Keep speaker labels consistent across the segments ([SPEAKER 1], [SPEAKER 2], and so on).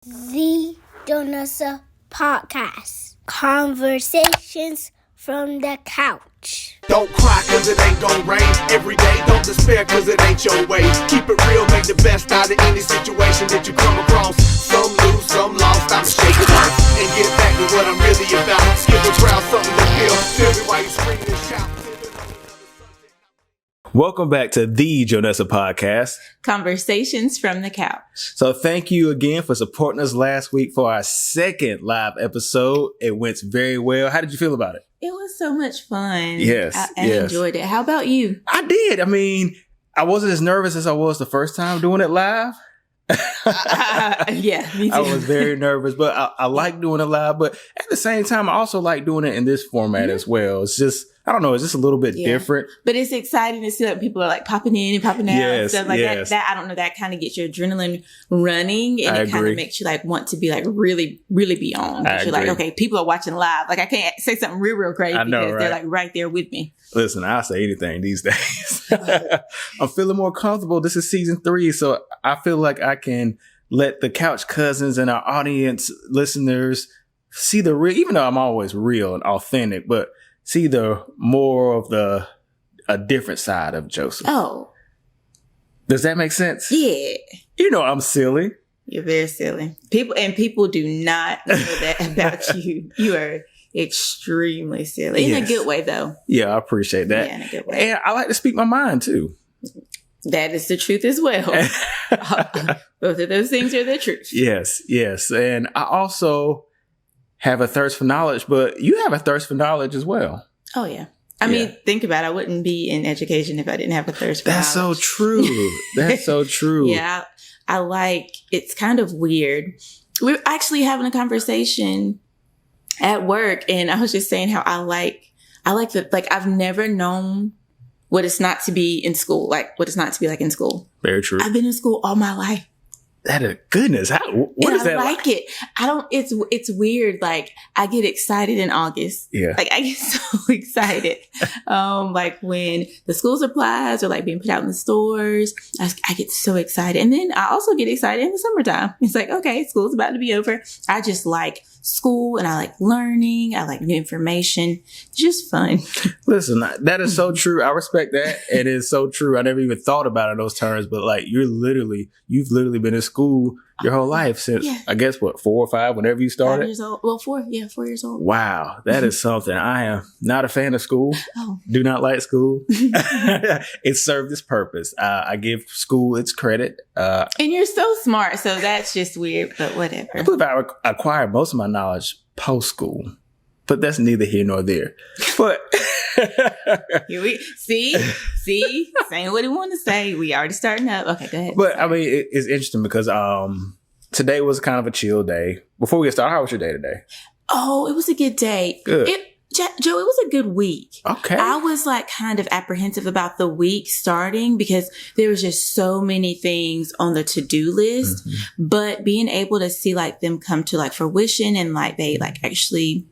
[SPEAKER 1] The Donasa Podcast. Conversations from the couch.
[SPEAKER 2] Don't cry cause it ain't gon' rain every day. Don't despair cause it ain't your way. Keep it real, make the best out of any situation that you come across. Some lose, some lost, I'm shaking off and get back to what I'm really about. Skip the crowd, something to feel. Feel me while you scream and shout.
[SPEAKER 3] Welcome back to the Jonessa Podcast.
[SPEAKER 4] Conversations from the couch.
[SPEAKER 3] So thank you again for supporting us last week for our second live episode. It went very well. How did you feel about it?
[SPEAKER 4] It was so much fun.
[SPEAKER 3] Yes.
[SPEAKER 4] I enjoyed it. How about you?
[SPEAKER 3] I did. I mean, I wasn't as nervous as I was the first time doing it live.
[SPEAKER 4] Yeah, me too.
[SPEAKER 3] I was very nervous, but I like doing it live. But at the same time, I also like doing it in this format as well. It's just, I don't know, it's just a little bit different.
[SPEAKER 4] But it's exciting to see that people are like popping in and popping out and stuff like
[SPEAKER 3] yes.
[SPEAKER 4] that. I don't know, that kind of gets your adrenaline running and it kind of makes you like want to be like really, really be on. Because you're like, okay, people are watching live. Like I can't say something real crazy because they're like right there with me.
[SPEAKER 3] Listen, I'll say anything these days. I'm feeling more comfortable. This is season 3, so I feel like I can let the couch cousins and our audience listeners see the real, even though I'm always real and authentic, but see the more of a different side of Joseph.
[SPEAKER 4] Oh.
[SPEAKER 3] Does that make sense?
[SPEAKER 4] Yeah.
[SPEAKER 3] You know I'm silly.
[SPEAKER 4] You're very silly. People do not know that about you. You are extremely silly. In a good way, though.
[SPEAKER 3] Yeah, I appreciate that.
[SPEAKER 4] Yeah, in a good way.
[SPEAKER 3] And I like to speak my mind, too.
[SPEAKER 4] That is the truth as well. Both of those things are the truth.
[SPEAKER 3] Yes. And I also have a thirst for knowledge, but you have a thirst for knowledge as well.
[SPEAKER 4] Oh, yeah. I mean, think about it. I wouldn't be in education if I didn't have a thirst for knowledge.
[SPEAKER 3] That's so true. That's so true.
[SPEAKER 4] Yeah. I like, it's kind of weird. We're actually having a conversation at work, and I was just saying how I like that, like, I've never known what it's not to be in school, like what it's not to be like in school.
[SPEAKER 3] Very true.
[SPEAKER 4] I've been in school all my life.
[SPEAKER 3] That is goodness. What is that?
[SPEAKER 4] I like it. It's weird. Like I get excited in August.
[SPEAKER 3] Yeah.
[SPEAKER 4] Like I get so excited. Like when the school supplies are like being put out in the stores, I get so excited. And then I also get excited in the summertime. It's like, okay, school's about to be over. I just like school and I like learning. I like new information. It's just fun.
[SPEAKER 3] Listen, that is so true. I respect that. It is so true. I never even thought about it in those terms, but like you've literally been in school your whole life since I guess 4 or 5, whenever you started.
[SPEAKER 4] 5 years old. Well, 4 years old.
[SPEAKER 3] Wow. That is something. I am not a fan of school.
[SPEAKER 4] Oh.
[SPEAKER 3] Do not like school. It served its purpose. I give school its credit.
[SPEAKER 4] And you're so smart. So that's just weird, but whatever.
[SPEAKER 3] I believe I acquired most of my knowledge post school, but that's neither here nor there. But
[SPEAKER 4] here we see, saying what he want to say. We already starting up. Okay, go ahead.
[SPEAKER 3] But I mean, it's interesting because today was kind of a chill day. Before we get started, how was your day today?
[SPEAKER 4] Oh, it was a good day.
[SPEAKER 3] Good.
[SPEAKER 4] Joe, it was a good week.
[SPEAKER 3] Okay.
[SPEAKER 4] I was like kind of apprehensive about the week starting because there was just so many things on the to-do list, but being able to see like them come to like fruition and like they like actually,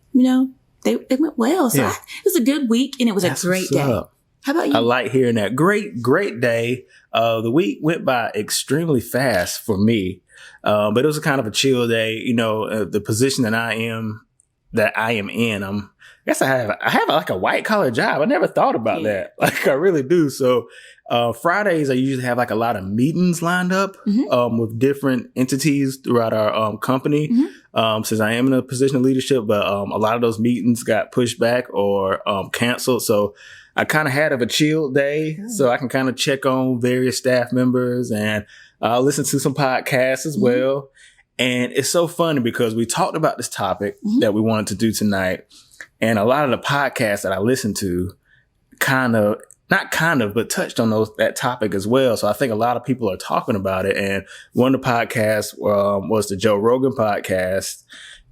[SPEAKER 4] they went well. So it was a good week and it was a great day. How about you?
[SPEAKER 3] I like hearing that. Great day. The week went by extremely fast for me. But it was a kind of a chill day. The position that I am in, I guess I have like a white collar job. I never thought about that. Like I really do. So Fridays I usually have like a lot of meetings lined up with different entities throughout our company. Since I am in a position of leadership, but a lot of those meetings got pushed back or canceled. So I kind of had a chill day, so I can kind of check on various staff members and listen to some podcasts as well. And it's so funny because we talked about this topic that we wanted to do tonight. And a lot of the podcasts that I listened to but touched on that topic as well. So I think a lot of people are talking about it. And one of the podcasts was the Joe Rogan podcast.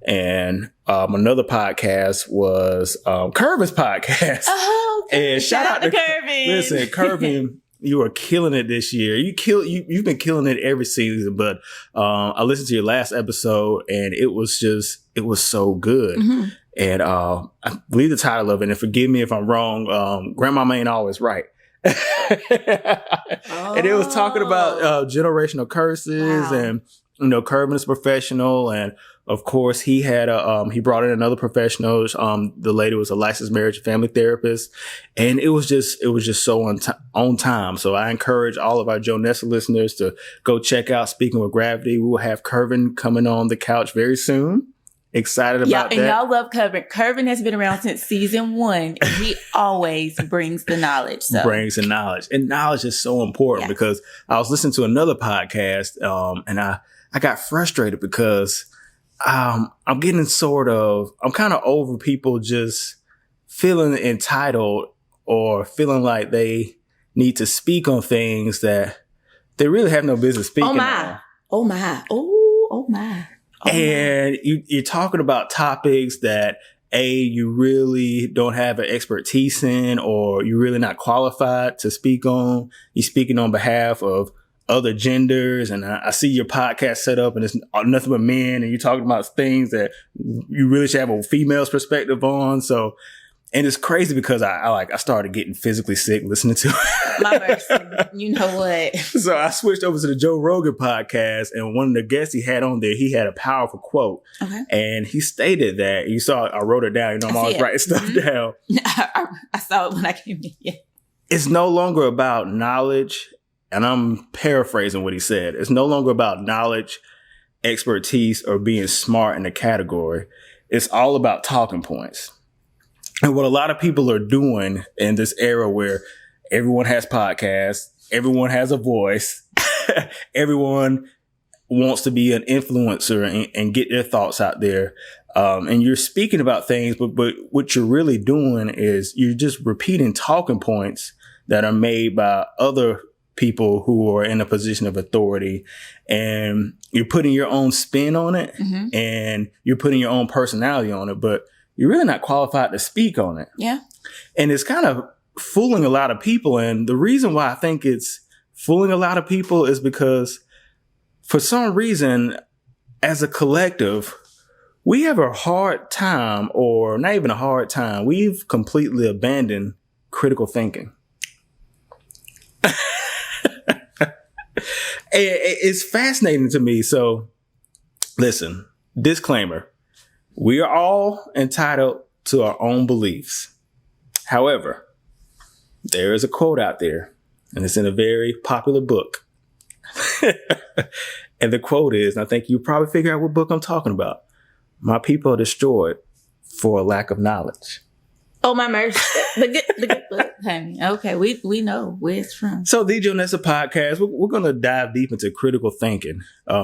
[SPEAKER 3] And another podcast was Curvin's podcast.
[SPEAKER 4] Oh, okay.
[SPEAKER 3] And shout out to
[SPEAKER 4] Curvin. Listen,
[SPEAKER 3] Curvin, you are killing it this year. You've been killing it every season. But I listened to your last episode and it was so good. And I believe the title of it, and forgive me if I'm wrong, Grandmama Ain't Always Right. And it was talking about generational curses and Curvin is a professional, and of course he had he brought in another professional. The lady was a licensed marriage and family therapist, and it was just so on time. So I encourage all of our Joe Nessa listeners to go check out Speaking with Gravity. We will have Curvin coming on the couch very soon. Excited about that.
[SPEAKER 4] And y'all love Curvin. Curvin has been around since season 1, and he always brings the knowledge. So.
[SPEAKER 3] Brings the knowledge. And knowledge is so important because I was listening to another podcast and I got frustrated because I'm kind of over people just feeling entitled or feeling like they need to speak on things that they really have no business speaking on.
[SPEAKER 4] Oh my.
[SPEAKER 3] And you're talking about topics that you really don't have an expertise in, or you're really not qualified to speak on. You're speaking on behalf of other genders. And I see your podcast set up and it's nothing but men, and you're talking about things that you really should have a female's perspective on. So, and it's crazy because I started getting physically sick listening to it.
[SPEAKER 4] My mercy. You know what?
[SPEAKER 3] So I switched over to the Joe Rogan podcast, and one of the guests he had on there, he had a powerful quote. Okay. And he stated that, you saw, I wrote it down. I'm always writing stuff down.
[SPEAKER 4] I saw it when I came in. Yeah.
[SPEAKER 3] It's no longer about knowledge, and I'm paraphrasing what he said. It's no longer about knowledge, expertise, or being smart in the category. It's all about talking points. And what a lot of people are doing in this era where everyone has podcasts, everyone has a voice, everyone wants to be an influencer and get their thoughts out there. And you're speaking about things, but what you're really doing is you're just repeating talking points that are made by other people who are in a position of authority, and you're putting your own spin on it, and you're putting your own personality on it, but you're really not qualified to speak on it.
[SPEAKER 4] Yeah.
[SPEAKER 3] And it's kind of fooling a lot of people. And the reason why I think it's fooling a lot of people is because for some reason, as a collective, we have a hard time, or not even a hard time, we've completely abandoned critical thinking. It's fascinating to me. So listen, disclaimer. We are all entitled to our own beliefs. However, there is a quote out there, and it's in a very popular book. And the quote is, and I think you probably figure out what book I'm talking about. My people are destroyed for a lack of knowledge.
[SPEAKER 4] Oh, my mercy. The good book, honey. Okay, we know where it's from.
[SPEAKER 3] So the Joe Nessa podcast, we're going to dive deep into critical thinking.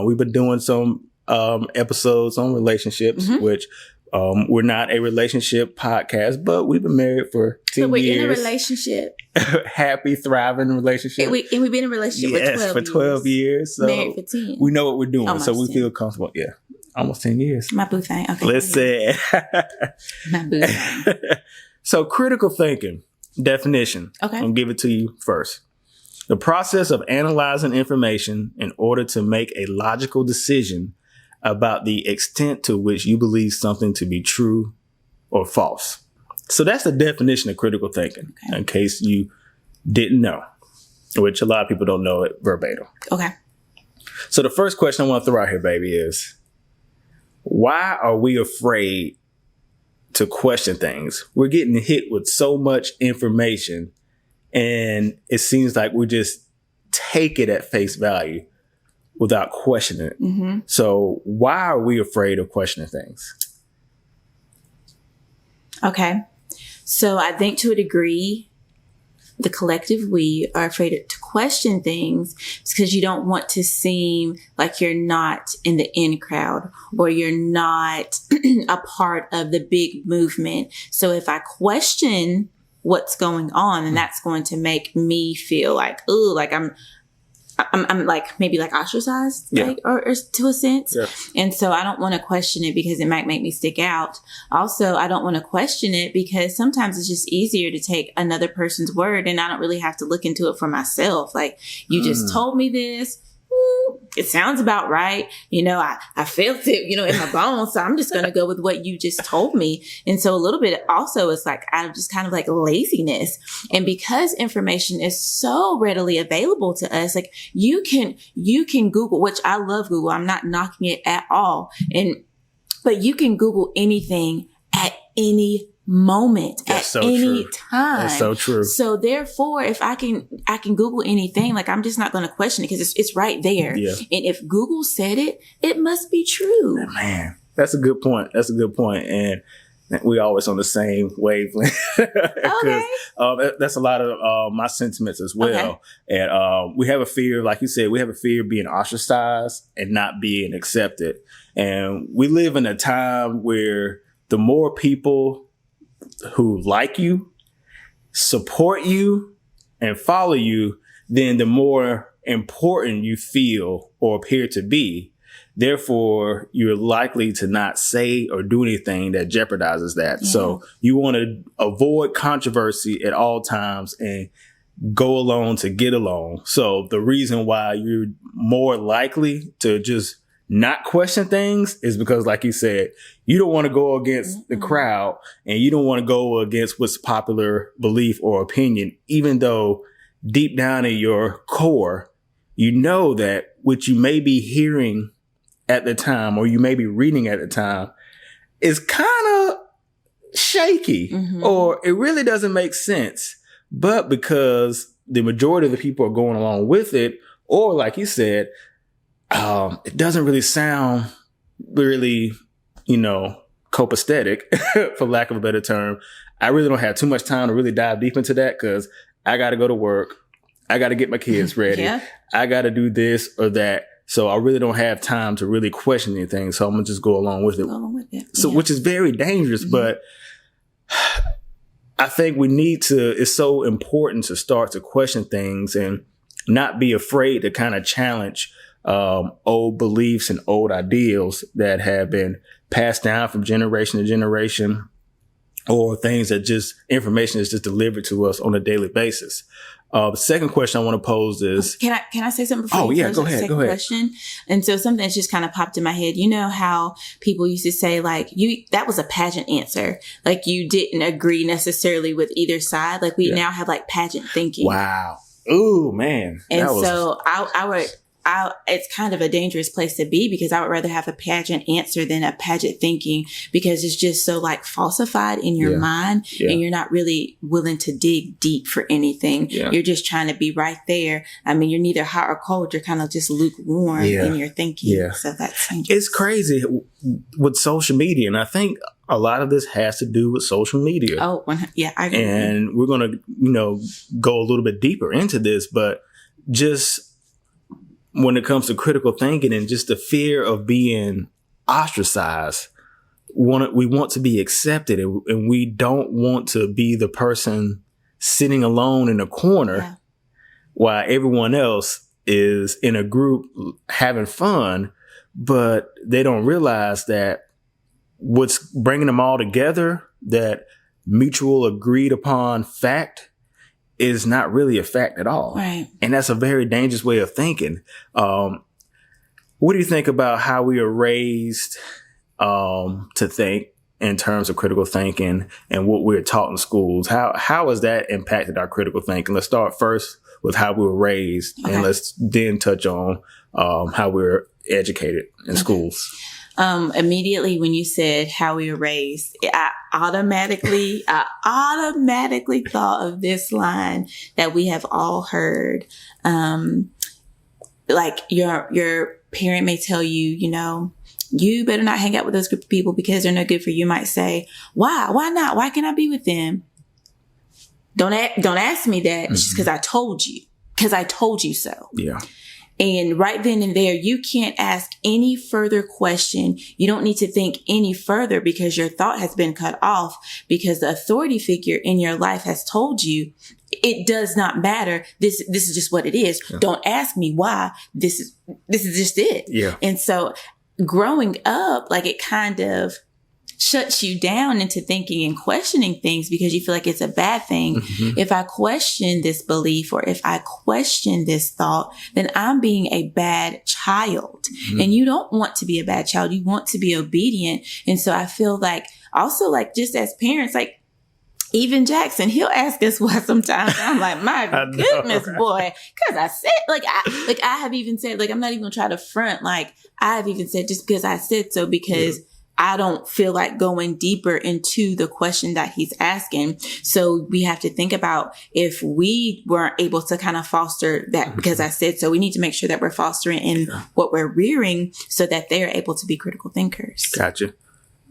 [SPEAKER 3] We've been doing some episodes on relationships, which we're not a relationship podcast, but we've been married for 10 years. So we're in a
[SPEAKER 4] relationship.
[SPEAKER 3] Happy, thriving relationship.
[SPEAKER 4] And we've been in a relationship
[SPEAKER 3] for 12 years. So
[SPEAKER 4] married for 10.
[SPEAKER 3] We know what we're doing,
[SPEAKER 4] Almost
[SPEAKER 3] so we
[SPEAKER 4] 10.
[SPEAKER 3] feel comfortable. Yeah, almost 10 years.
[SPEAKER 4] My boo thing. Okay.
[SPEAKER 3] Listen.
[SPEAKER 4] My boo thing.
[SPEAKER 3] So critical thinking, definition.
[SPEAKER 4] Okay.
[SPEAKER 3] I'll give it to you first. The process of analyzing information in order to make a logical decision about the extent to which you believe something to be true or false. So that's the definition of critical thinking, in case you didn't know, which a lot of people don't know it verbatim.
[SPEAKER 4] Okay.
[SPEAKER 3] So the first question I want to throw out here, baby, is why are we afraid to question things? We're getting hit with so much information, and it seems like we just take it at face value without questioning it. Mm-hmm. So why are we afraid of questioning things?
[SPEAKER 4] Okay. So I think to a degree, the collective we are afraid to question things because you don't want to seem like you're not in the in crowd or you're not a part of the big movement. So if I question what's going on, then that's going to make me feel like, ooh, like I'm like maybe like ostracized, like, or to a sense. Yeah. And so I don't want to question it because it might make me stick out. Also, I don't want to question it because sometimes it's just easier to take another person's word and I don't really have to look into it for myself. Like, you just told me this. it sounds about right. I felt it, in my bones. So I'm just going to go with what you just told me. And so a little bit also it's like out of just kind of like laziness. And because information is so readily available to us, like you can Google, which I love Google. I'm not knocking it at all. But you can Google anything at any moment,
[SPEAKER 3] That's
[SPEAKER 4] at
[SPEAKER 3] so
[SPEAKER 4] any
[SPEAKER 3] true.
[SPEAKER 4] time.
[SPEAKER 3] That's so true.
[SPEAKER 4] So therefore, if I can Google anything, like I'm just not going to question it because it's right there.
[SPEAKER 3] Yeah.
[SPEAKER 4] And if Google said it, it must be true.
[SPEAKER 3] Man, that's a good point. And we always on the same wavelength.
[SPEAKER 4] Okay.
[SPEAKER 3] That's a lot of my sentiments as well. Okay. And we have a fear, like you said, of being ostracized and not being accepted. And we live in a time where the more people who like you, support you, and follow you, then the more important you feel or appear to be. Therefore, you're likely to not say or do anything that jeopardizes that. Yeah. So you want to avoid controversy at all times and go along to get along. So the reason why you're more likely to just not question things is because, like you said, you don't want to go against the crowd and you don't want to go against what's popular belief or opinion, even though deep down in your core, you know that what you may be hearing at the time or you may be reading at the time is kind of shaky or it really doesn't make sense. But because the majority of the people are going along with it, or like you said, it doesn't really sound really, copacetic, for lack of a better term. I really don't have too much time to really dive deep into that because I got to go to work. I got to get my kids ready. Yeah. I got to do this or that. So I really don't have time to really question anything. So I'm going to just go along with it. So, which is very dangerous, but I think it's so important to start to question things and not be afraid to kind of challenge old beliefs and old ideals that have been passed down from generation to generation, or things that just information is just delivered to us on a daily basis. The second question I want to pose is,
[SPEAKER 4] can I say something before you
[SPEAKER 3] go ahead.
[SPEAKER 4] Question? And so something that's just kind of popped in my head. You know how people used to say like that was a pageant answer. Like you didn't agree necessarily with either side. Like we now have like pageant thinking.
[SPEAKER 3] Wow. Ooh, man.
[SPEAKER 4] And so it's kind of a dangerous place to be because I would rather have a pageant answer than a pageant thinking because it's just so like falsified in your mind and you're not really willing to dig deep for anything. Yeah. You're just trying to be right there. I mean, you're neither hot or cold. You're kind of just lukewarm in your thinking. Yeah. So that's dangerous.
[SPEAKER 3] It's crazy with social media. And I think a lot of this has to do with social media.
[SPEAKER 4] Oh, yeah, I agree.
[SPEAKER 3] And we're going to, go a little bit deeper into this, but just when it comes to critical thinking and just the fear of being ostracized, we want to be accepted and we don't want to be the person sitting alone in a corner while everyone else is in a group having fun, but they don't realize that what's bringing them all together, that mutual agreed upon fact, is not really a fact at all.
[SPEAKER 4] Right.
[SPEAKER 3] And that's a very dangerous way of thinking. What do you think about how we are raised to think in terms of critical thinking and what we're taught in schools? How has that impacted our critical thinking? Let's start first with how we were raised and let's then touch on how we're educated in schools.
[SPEAKER 4] Immediately when you said how we were raised, I automatically thought of this line that we have all heard. Like your parent may tell you, you better not hang out with those group of people because they're no good for you. You might say, why? Why not? Why can't I be with them? Don't ask me that. It's just because I told you so.
[SPEAKER 3] Yeah.
[SPEAKER 4] And right then and there, you can't ask any further question. You don't need to think any further because your thought has been cut off because the authority figure in your life has told you it does not matter. This is just what it is. Yeah. Don't ask me why. This is just it.
[SPEAKER 3] Yeah.
[SPEAKER 4] And so growing up, like it kind of shuts you down into thinking and questioning things because you feel like it's a bad thing.
[SPEAKER 3] Mm-hmm.
[SPEAKER 4] If I question this belief or if I question this thought, then I'm being a bad child.
[SPEAKER 3] Mm-hmm.
[SPEAKER 4] And you don't want to be a bad child. You want to be obedient. And so I feel like also like just as parents, like even Jackson, he'll ask us why sometimes. I'm like, my goodness, boy. Cause I said, I have even said, like, I'm not even gonna try to front. Like, I have even said just because I said so, because I don't feel like going deeper into the question that he's asking. So we have to think about if we weren't able to kind of foster that because I said so, we need to make sure that we're fostering in what we're rearing so that they're able to be critical thinkers.
[SPEAKER 3] Gotcha.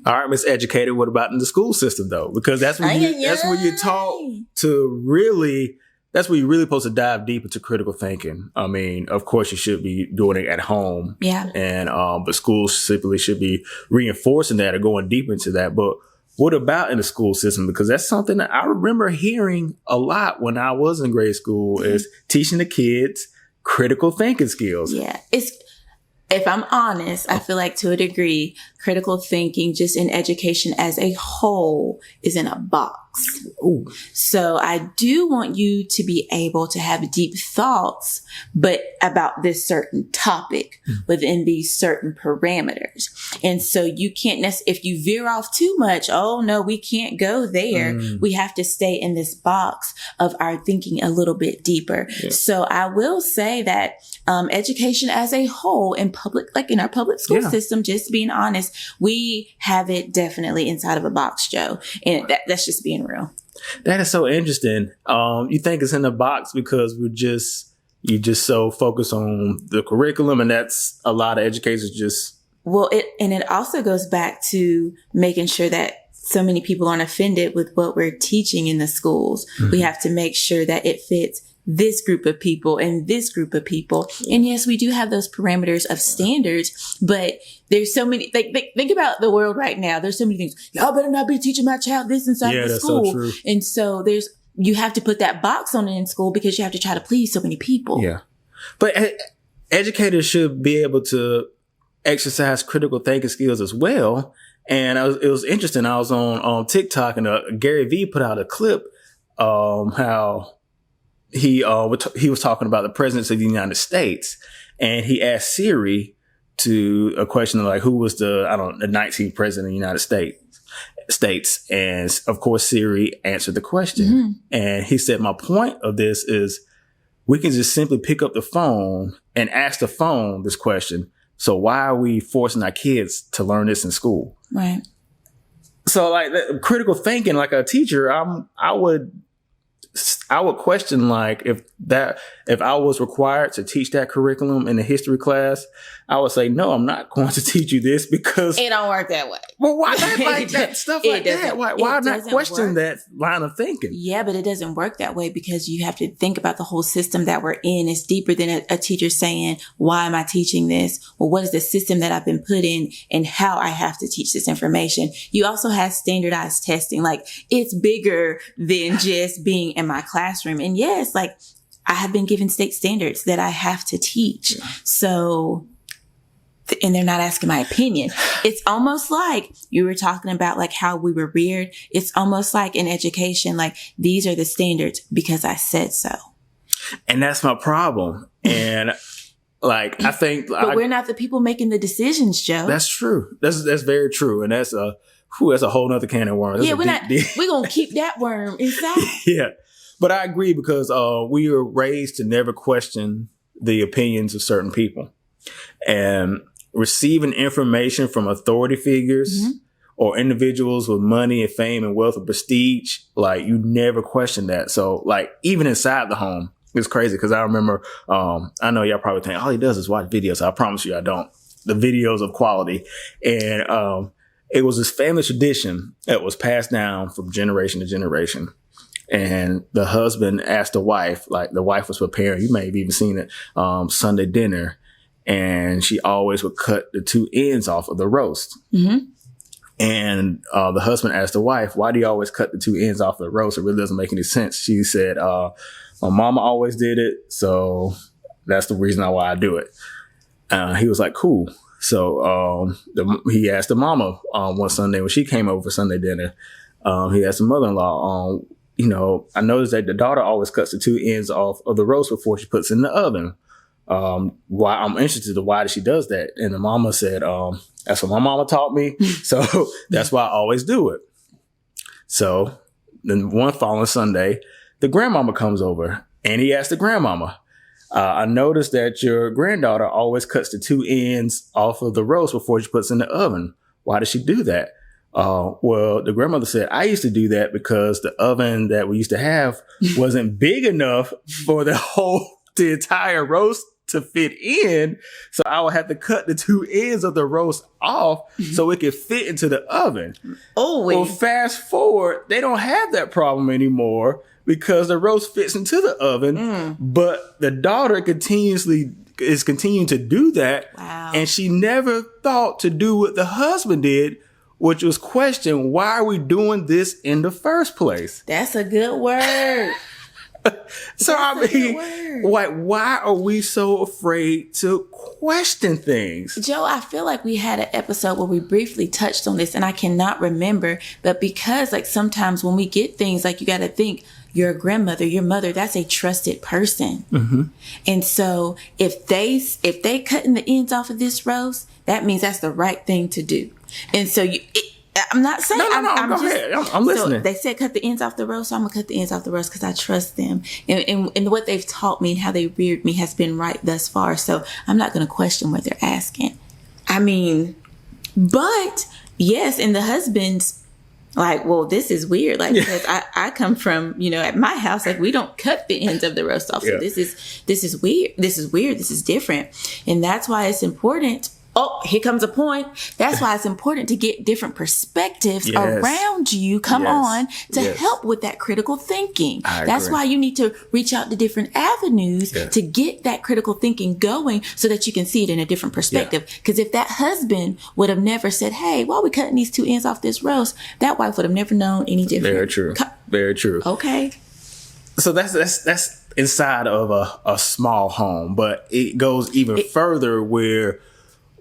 [SPEAKER 3] All right, Miss Educator, what about in the school system though? Because that's where you're taught to really, that's where you're really supposed to dive deep into critical thinking. I mean, of course you should be doing it at home. Yeah. And, but schools simply should be reinforcing that or going deep into that. But what about in the school system? Because that's something that I remember hearing a lot when I was in grade school is teaching the kids critical thinking skills.
[SPEAKER 4] Yeah. If I'm honest, I feel like to a degree, critical thinking just in education as a whole is in a box. Ooh. So I do want you to be able to have deep thoughts, but about this certain topic within these certain parameters. And so you can't if you veer off too much, oh no, we can't go there. We have to stay in this box of our thinking a little bit deeper. Yeah. So I will say that education as a whole in public, like in our public school system, just being honest, we have it definitely inside of a box, Joe. And that's just being real.
[SPEAKER 3] That is so interesting. You think it's in the box because you just so focused on the curriculum, and that's a lot of educators just.
[SPEAKER 4] Well, it also goes back to making sure that so many people aren't offended with what we're teaching in the schools. Mm-hmm. We have to make sure that it fits this group of people and this group of people. And yes, we do have those parameters of standards, but there's so many, think about the world right now. There's so many things. Y'all better not be teaching my child this inside the school. So true. And so you have to put that box on it in school because you have to try to please so many people.
[SPEAKER 3] Yeah. But educators should be able to exercise critical thinking skills as well. And it was interesting. I was on TikTok and Gary Vee put out a clip, how he was talking about the presidents of the United States, and he asked Siri to a question like, who was the 19th president of the United States? And of course, Siri answered the question. Mm-hmm. And he said, my point of this is we can just simply pick up the phone and ask the phone this question. So why are we forcing our kids to learn this in school?
[SPEAKER 4] Right.
[SPEAKER 3] So like critical thinking, like a teacher, I would question like if I was required to teach that curriculum in the history class, I would say, no, I'm not going to teach you this because
[SPEAKER 4] it don't work that way.
[SPEAKER 3] Well, why not like that stuff like that? Why not question that line of thinking?
[SPEAKER 4] Yeah, but it doesn't work that way because you have to think about the whole system that we're in. It's deeper than a teacher saying, why am I teaching this? Well, what is the system that I've been put in and how I have to teach this information? You also have standardized testing. Like it's bigger than just being in my classroom. And yes, like I have been given state standards that I have to teach. Yeah. So, and they're not asking my opinion. It's almost like you were talking about like how we were reared. It's almost like in education, like these are the standards because I said so.
[SPEAKER 3] And that's my problem. And like, I think,
[SPEAKER 4] but we're not the people making the decisions, Joe.
[SPEAKER 3] That's true. That's very true. And that's a whole nother can of worms.
[SPEAKER 4] We're going to keep that worm inside.
[SPEAKER 3] Yeah. But I agree because we were raised to never question the opinions of certain people. And receiving information from authority figures or individuals with money and fame and wealth and prestige, like you never question that. So like even inside the home, it's crazy because I remember, I know y'all probably think all he does is watch videos. I promise you I don't. The videos of quality. And it was this family tradition that was passed down from generation to generation. And the husband asked the wife, like the wife was preparing, you may have even seen it, Sunday dinner. And she always would cut the two ends off of the roast. Mm-hmm. And the husband asked the wife, why do you always cut the two ends off the roast? It really doesn't make any sense. She said, my mama always did it. So that's the reason why I do it. He was like, cool. So he asked the mama one Sunday when she came over for Sunday dinner. He asked the mother-in-law, I noticed that the daughter always cuts the two ends off of the roast before she puts it in the oven. Why I'm interested in why she does that. And the mama said, that's what my mama taught me. So that's why I always do it. So then one following Sunday, the grandmama comes over and he asked the grandmama, I noticed that your granddaughter always cuts the two ends off of the roast before she puts it in the oven. Why does she do that? Well, the grandmother said, I used to do that because the oven that we used to have wasn't big enough for the entire roast to fit in. So I would have to cut the two ends of the roast off so it could fit into the oven. Oh, well, fast forward, they don't have that problem anymore because the roast fits into the oven, but the daughter is continuing to do that.
[SPEAKER 4] Wow. And
[SPEAKER 3] she never thought to do what the husband did, which was question, why are we doing this in the first place?
[SPEAKER 4] That's a good word.
[SPEAKER 3] So why are we so afraid to question things?
[SPEAKER 4] Joe, I feel like we had an episode where we briefly touched on this and I cannot remember, but because sometimes when we get things, you got to think your grandmother, your mother, that's a trusted person. Mm-hmm. And so if they cutting the ends off of this roast, that means that's the right thing to do. And so I'm not saying.
[SPEAKER 3] No, go ahead. I'm listening.
[SPEAKER 4] So they said cut the ends off the roast, so I'm gonna cut the ends off the roast because I trust them, and what they've taught me and how they reared me has been right thus far. So I'm not gonna question what they're asking. But yes, and the husbands well, this is weird. Because I come from at my house, we don't cut the ends of the roast off. So this is weird. This is weird. This is different, and that's why it's important. Oh, here comes a point. That's why it's important to get different perspectives around you. Come on to help with that critical thinking. That's why you need to reach out to different avenues to get that critical thinking going so that you can see it in a different perspective. Because if that husband would have never said, hey, why are we cutting these two ends off this roast? That wife would have never known any different.
[SPEAKER 3] Very true. Very true.
[SPEAKER 4] Okay.
[SPEAKER 3] So that's inside of a small home, but it goes even further where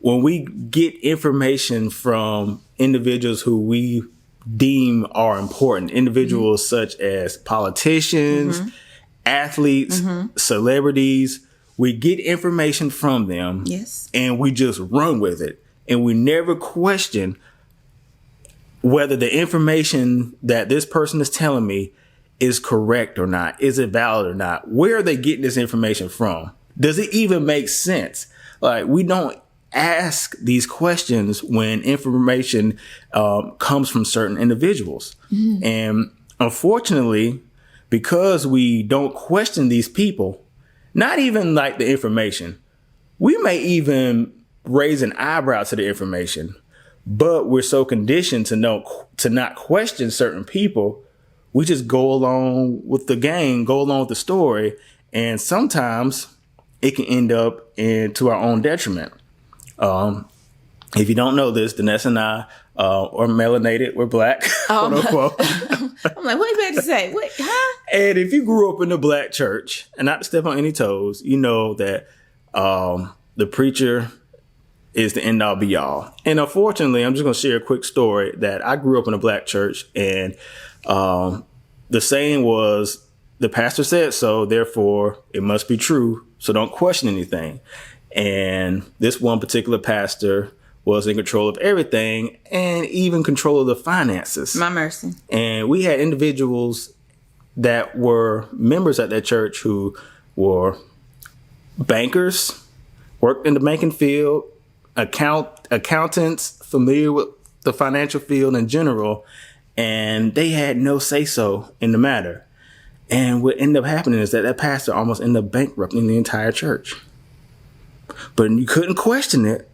[SPEAKER 3] when we get information from individuals who we deem are important, individuals such as politicians, athletes, celebrities, we get information from them and we just run with it. And we never question whether the information that this person is telling me is correct or not. Is it valid or not? Where are they getting this information from? Does it even make sense? We don't ask these questions when information comes from certain individuals. And unfortunately, because we don't question these people, not even the information, we may even raise an eyebrow to the information, but we're so conditioned to not question certain people, we just go along with the game, go along with the story, and sometimes it can end up to our own detriment. If you don't know this, Danessa and I are melanated. We're black, quote unquote.
[SPEAKER 4] I'm like, what are you about to say? What? Huh?
[SPEAKER 3] And if you grew up in a black church, and not to step on any toes, you know that the preacher is the end all be all. And unfortunately, I'm just going to share a quick story that I grew up in a black church, and the saying was, the pastor said so, therefore it must be true. So don't question anything. And this one particular pastor was in control of everything and even control of the finances.
[SPEAKER 4] My mercy.
[SPEAKER 3] And we had individuals that were members at that church who were bankers, worked in the banking field, accountants, familiar with the financial field in general, and they had no say-so in the matter. And what ended up happening is that pastor almost ended up bankrupting the entire church. But you couldn't question it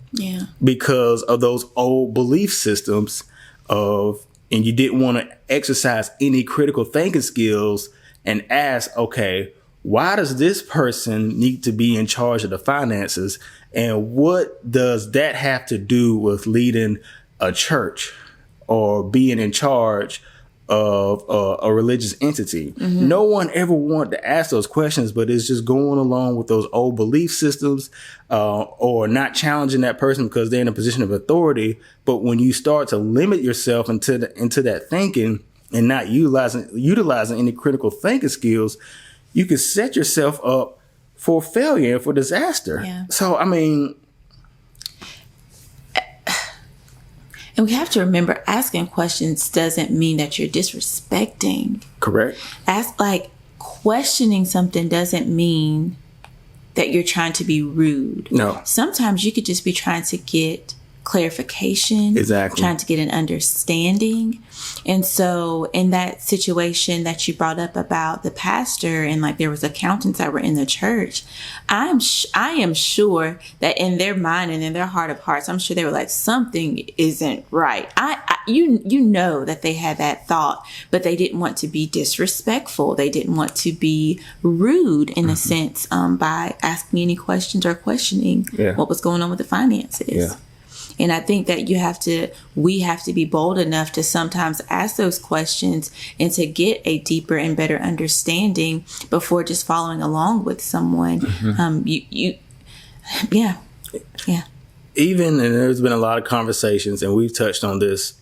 [SPEAKER 3] because of those old belief systems and you didn't want to exercise any critical thinking skills and ask, okay, why does this person need to be in charge of the finances? And what does that have to do with leading a church or being in charge of a religious entity. No one ever wanted to ask those questions, but it's just going along with those old belief systems, or not challenging that person because they're in a position of authority. But when you start to limit yourself into that thinking and not utilizing any critical thinking skills, you can set yourself up for failure and for disaster.
[SPEAKER 4] Yeah.
[SPEAKER 3] So, I mean,
[SPEAKER 4] and we have to remember, asking questions doesn't mean that you're disrespecting.
[SPEAKER 3] correct.
[SPEAKER 4] Questioning something doesn't mean that you're trying to be rude.
[SPEAKER 3] No.
[SPEAKER 4] Sometimes you could just be trying to get clarification.
[SPEAKER 3] Exactly.
[SPEAKER 4] Trying to get an understanding. And so in that situation that you brought up about the pastor and like there was accountants that were in the church, I am sure that in their mind and in their heart of hearts, I'm sure they were like, something isn't right. You know that they had that thought, but they didn't want to be disrespectful. They didn't want to be rude in a sense by asking me any questions or questioning what was going on with the finances.
[SPEAKER 3] Yeah.
[SPEAKER 4] And I think that we have to be bold enough to sometimes ask those questions and to get a deeper and better understanding before just following along with someone. Yeah.
[SPEAKER 3] Even, and there's been a lot of conversations, and we've touched on this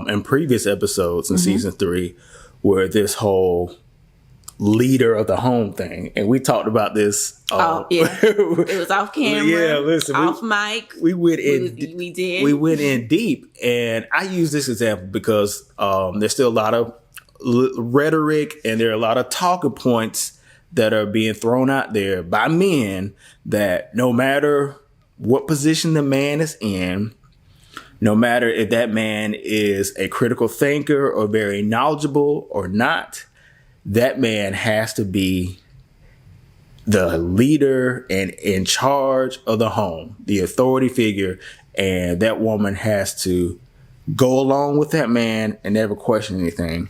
[SPEAKER 3] in previous episodes in season 3, where this whole leader of the home thing, and we talked about this.
[SPEAKER 4] It was off camera.
[SPEAKER 3] Yeah, listen,
[SPEAKER 4] off mic.
[SPEAKER 3] We went in.
[SPEAKER 4] We did.
[SPEAKER 3] We went in deep, and I use this example because there's still a lot of rhetoric, and there are a lot of talking points that are being thrown out there by men that no matter what position the man is in, no matter if that man is a critical thinker or very knowledgeable or not, that man has to be the leader and in charge of the home, the authority figure, and that woman has to go along with that man and never question anything.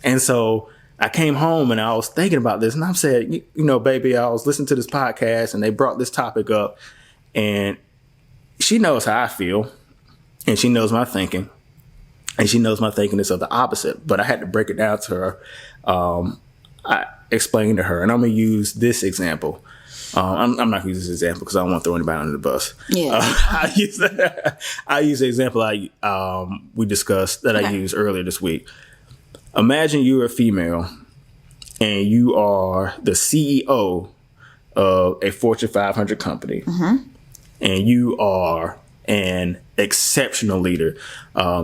[SPEAKER 3] And so I came home and I was thinking about this, and I said, you know, baby, I was listening to this podcast and they brought this topic up, and she knows how I feel, and she knows my thinking. And she knows my thinking is of the opposite, but I had to break it down to her. I explained to her, and I'm going to use this example. I'm not going to use this example because I don't want to throw anybody under the bus.
[SPEAKER 4] Yeah.
[SPEAKER 3] I use the example we discussed that I used earlier this week. Imagine you're a female and you are the CEO of a Fortune 500 company, and you are an exceptional leader.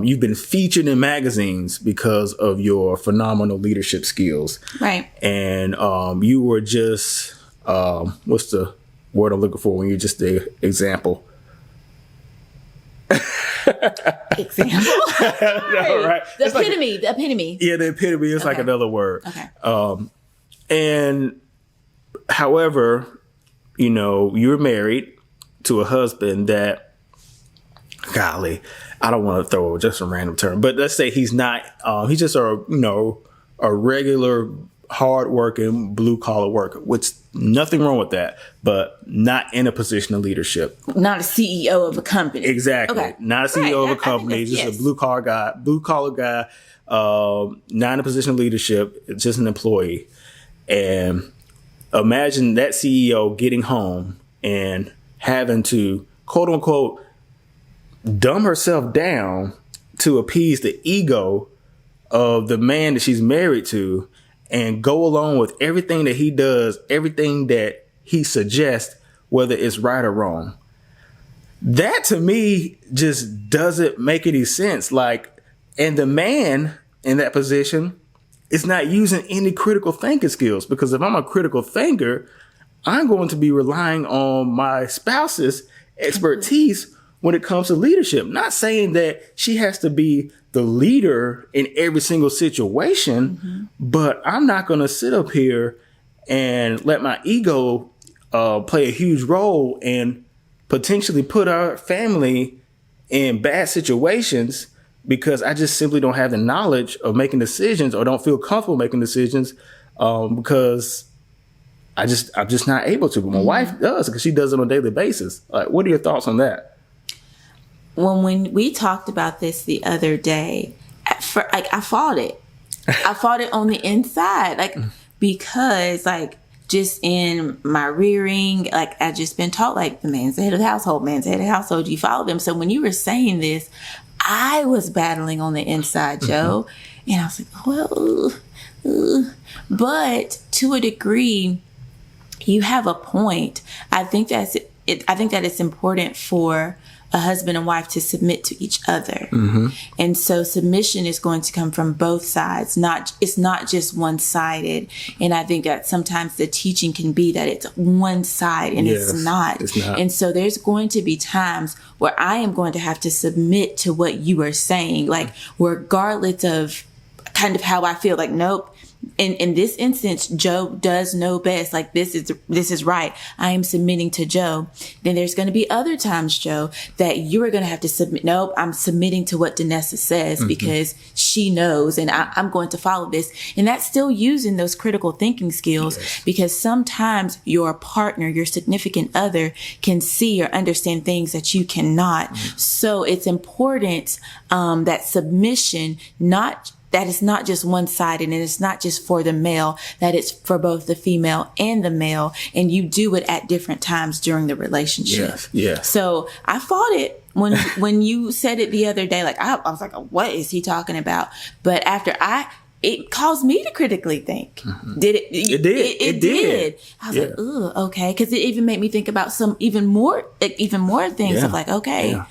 [SPEAKER 3] You've been featured in magazines because of your phenomenal leadership skills. Right. And you were just, what's the word I'm looking for when you're just the example?
[SPEAKER 4] Example?
[SPEAKER 3] No, right.
[SPEAKER 4] The epitome.
[SPEAKER 3] Yeah, the epitome is like another word.
[SPEAKER 4] Okay.
[SPEAKER 3] And however, you know, you're married to a husband that, golly, I don't want to throw just a random term, but let's say he's not, he's just a regular, hardworking, blue collar worker, which nothing wrong with that, but not in a position of leadership.
[SPEAKER 4] Not a CEO of a company.
[SPEAKER 3] Exactly.
[SPEAKER 4] Okay.
[SPEAKER 3] Not a CEO of a company, just a blue collar guy, not in a position of leadership, just an employee. And imagine that CEO getting home and having to, quote unquote, dumb herself down to appease the ego of the man that she's married to and go along with everything that he does, everything that he suggests, whether it's right or wrong. That to me just doesn't make any sense. And the man in that position is not using any critical thinking skills, because if I'm a critical thinker, I'm going to be relying on my spouse's expertise when it comes to leadership. Not saying that she has to be the leader in every single situation, but I'm not going to sit up here and let my ego play a huge role and potentially put our family in bad situations because I just simply don't have the knowledge of making decisions or don't feel comfortable making decisions because I'm just not able to. But my wife does, because she does it on a daily basis. What are your thoughts on that?
[SPEAKER 4] When we talked about this the other day, I fought it. I fought it on the inside, like, because like just in my rearing, like I just been taught like the man's the head of the household, you follow them. So when you were saying this, I was battling on the inside, Joe, and I was like, well, but to a degree, you have a point. I think that it's important for a husband and wife to submit to each other. And so submission is going to come from both sides. It's not just one-sided. And I think that sometimes the teaching can be that it's one side and it's not. And so there's going to be times where I am going to have to submit to what you are saying, like regardless of kind of how I feel, like, nope. In this instance, Joe does know best. Like, this is right. I am submitting to Joe. Then there's going to be other times, Joe, that you are going to have to submit. Nope, I'm submitting to what Danessa says because she knows, and I'm going to follow this. And that's still using those critical thinking skills because sometimes your partner, your significant other, can see or understand things that you cannot. So it's important that submission that it's not just one-sided and it's not just for the male, that it's for both the female and the male. And you do it at different times during the relationship.
[SPEAKER 3] Yes.
[SPEAKER 4] So I fought it when you said it the other day. Like, I was like, what is he talking about? But after it caused me to critically think. Did it? It did. I was like, ugh, okay. Because it even made me think about some even more things of like, okay. Yeah.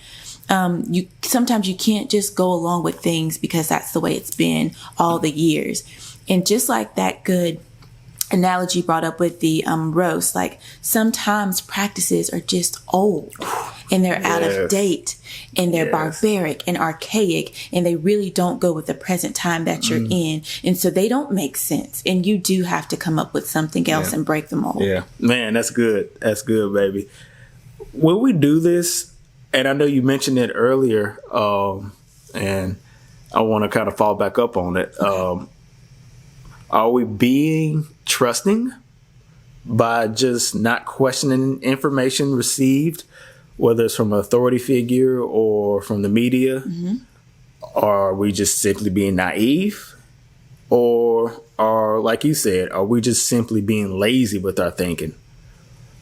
[SPEAKER 4] Sometimes you can't just go along with things because that's the way it's been all the years. And just like that good analogy brought up with the roast, like sometimes practices are just old and they're out of date and they're barbaric and archaic and they really don't go with the present time that you're in. And so they don't make sense. And you do have to come up with something else and break them all.
[SPEAKER 3] Yeah, man, that's good. That's good, baby. When we do this, and I know you mentioned it earlier, and I want to kind of fall back up on it. Are we being trusting by just not questioning information received, whether it's from an authority figure or from the media? Or are we just simply being naive? Or, like you said, are we just simply being lazy with our thinking?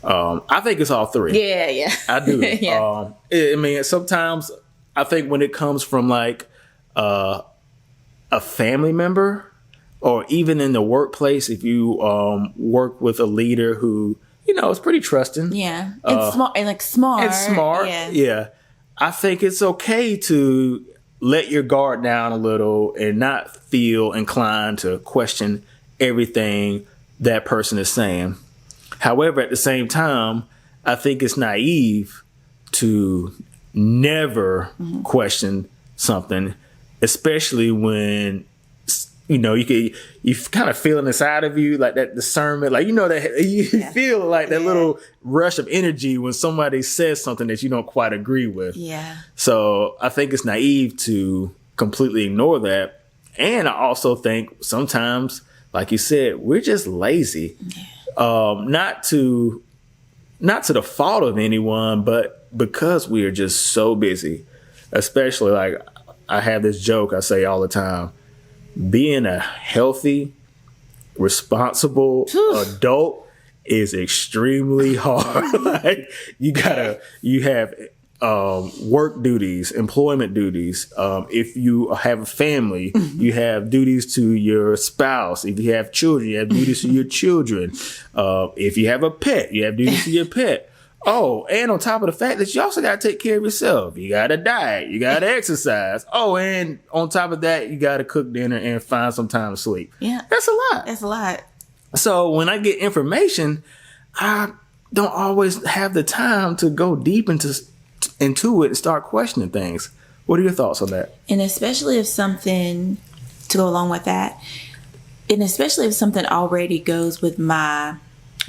[SPEAKER 3] I think it's all three.
[SPEAKER 4] Yeah.
[SPEAKER 3] I do. I mean, sometimes I think when it comes from like a family member or even in the workplace, if you work with a leader who, is pretty trusting.
[SPEAKER 4] Yeah. And smart. And smart.
[SPEAKER 3] And smart. Yeah. I think it's okay to let your guard down a little and not feel inclined to question everything that person is saying. However, at the same time, I think it's naive to never question something, especially when, you kind of feel inside of you like that discernment, like, that you feel like that little rush of energy when somebody says something that you don't quite agree with.
[SPEAKER 4] Yeah.
[SPEAKER 3] So I think it's naive to completely ignore that. And I also think sometimes, like you said, we're just lazy. Yeah. Not to the fault of anyone, but because we are just so busy, especially like I have this joke I say all the time, being a healthy, responsible adult is extremely hard. Like you have work duties, employment duties. If you have a family, you have duties to your spouse. If you have children, you have duties to your children. If you have a pet, you have duties to your pet. Oh, and on top of the fact that you also got to take care of yourself. You got to diet. You got to exercise. Oh, and on top of that, you got to cook dinner and find some time to sleep.
[SPEAKER 4] Yeah.
[SPEAKER 3] That's a lot. So when I get information, I don't always have the time to go deep into it and start questioning things. What are your thoughts on that?
[SPEAKER 4] And especially if something, to go along with that, and especially if something already goes with my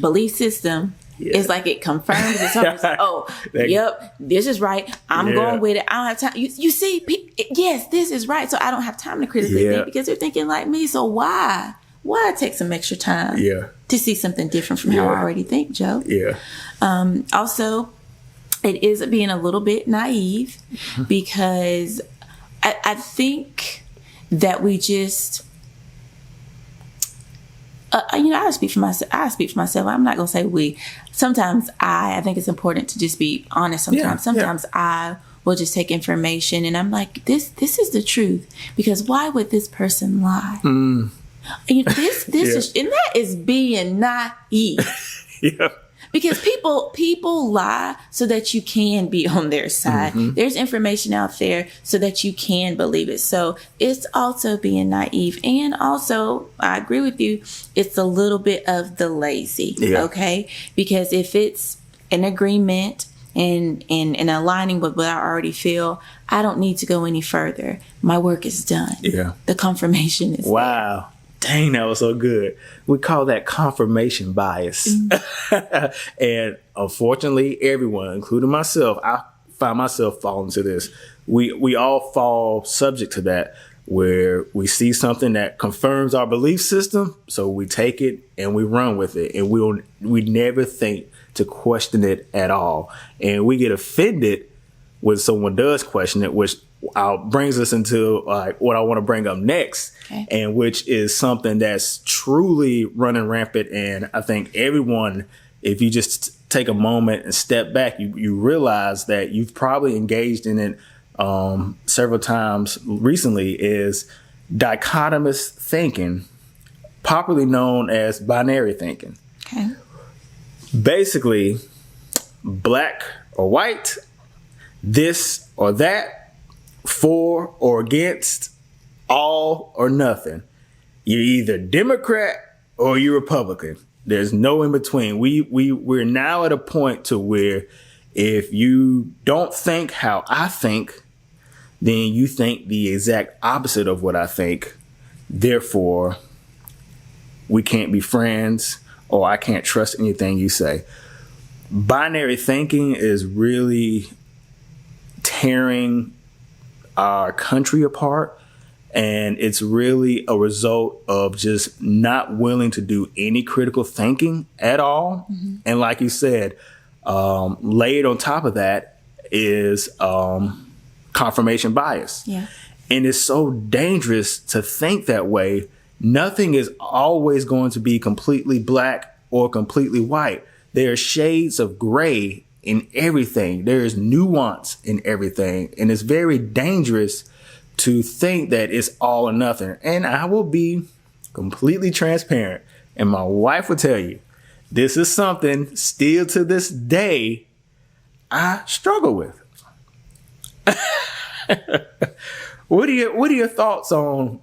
[SPEAKER 4] belief system, it's like it confirms it. It's like, yep, this is right. I'm going with it. I don't have time. You see, yes, this is right. So I don't have time to critically think because they're thinking like me. So why take some extra time to see something different from how I already think, Joe?
[SPEAKER 3] Yeah.
[SPEAKER 4] Also, it is being a little bit naive because I think that we just I speak for myself. I'm not going to say we. Sometimes I think it's important to just be honest. Sometimes I will just take information and I'm like, this is the truth, because why would this person lie? This is, and that is being naive.
[SPEAKER 3] Yeah.
[SPEAKER 4] Because people lie so that you can be on their side. There's information out there so that you can believe it. So it's also being naive. And also, I agree with you, it's a little bit of the lazy. Okay? Because if it's an agreement and aligning with what I already feel, I don't need to go any further. My work is done.
[SPEAKER 3] Yeah.
[SPEAKER 4] The confirmation is
[SPEAKER 3] wow. Dang, that was so good. We call that confirmation bias. And unfortunately, everyone, including myself, I find myself falling to this. We all fall subject to that, where we see something that confirms our belief system, so we take it and we run with it, and we never think to question it at all. And we get offended when someone does question it, which brings us into what I want to bring up next, and which is something that's truly running rampant. And I think everyone, if you just take a moment and step back, you realize that you've probably engaged in it several times recently, is dichotomous thinking, popularly known as binary thinking.
[SPEAKER 4] Okay.
[SPEAKER 3] Basically, black or white, this or that, for or against, all or nothing. You're either Democrat or you're Republican. There's no in between. We're now at a point to where if you don't think how I think, then you think the exact opposite of what I think. Therefore, we can't be friends, or I can't trust anything you say. Binary thinking is really tearing our country apart, and it's really a result of just not willing to do any critical thinking at all. And like you said, laid on top of that is confirmation bias.
[SPEAKER 4] Yeah.
[SPEAKER 3] And it's so dangerous to think that way. Nothing is always going to be completely black or completely white. There are shades of gray in everything. There is nuance in everything. And it's very dangerous to think that it's all or nothing. And I will be completely transparent, and my wife will tell you, this is something still to this day I struggle with. What are your thoughts on